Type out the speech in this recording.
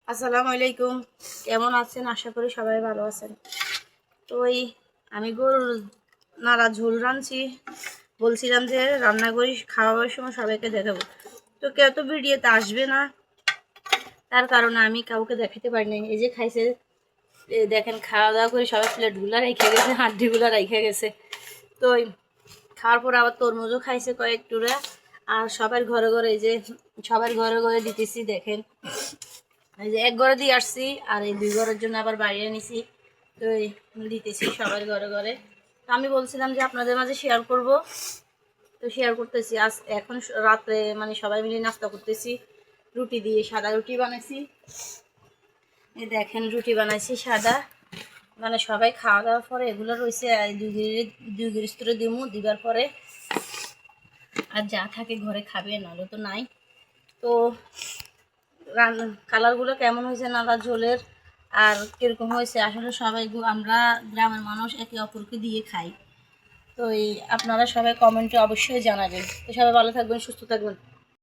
আসসালামু আলাইকুম। কেমন আছেন? আশা করি সবাই ভালো আছেন। তো আমি গরুর নাড়া ঝোল রাঁধছি। বলছিলাম যে রান্না করি, খাওয়াবার সময় সবাইকে দেখাবো। তো কেউ তো ভিডিওতে আসবে না, তার কারণে আমি কাউকে দেখাতে পারি নাই। এই যে খাইছে, দেখেন খাওয়া দাওয়া করে সবাই প্লেটগুলো রেখে গেছে, হাড্ডিগুলো রেখে গেছে। তো খাওয়ার পর আবার তরমুজও খাইছে কয়েক টুরা। আর সবার ঘরে ঘরে এই যে সবার ঘরে ঘরে দিতেছি। দেখেন এই যে এক ঘরে দিয়ে আসছি, আর এই 2 ঘরের জন্য আবার বাড়িয়ে নিছি। তো দিতেছি সবার ঘরে ঘরে। তো আমি বলছিলাম যে আপনাদের মাঝে শেয়ার করব, তো শেয়ার করতেছি। আজ এখন রাত্রে মানে সবাই মিলে নাস্তা করতেছি। রুটি দিয়ে সাদা রুটি বানাইছি। এই দেখেন রুটি বানাইছি সাদা, মানে সবাই খাওয়া দাওয়ার পরে এগুলো রয়েছে। 2 গিরিস্তরে দিবার পরে আর যা থাকে ঘরে খাবে, নাহলে তো নাই। তো কালারগুলো কেমন হয়েছে নালা ঝোলের আর কীরকম হয়েছে, আসলে সবাই আমরা গ্রামের মানুষ একে অপরকে দিয়ে খাই। তো আপনারা সবাই কমেন্টে অবশ্যই জানাবেন। তো সবাই ভালো থাকবেন, সুস্থ থাকবেন।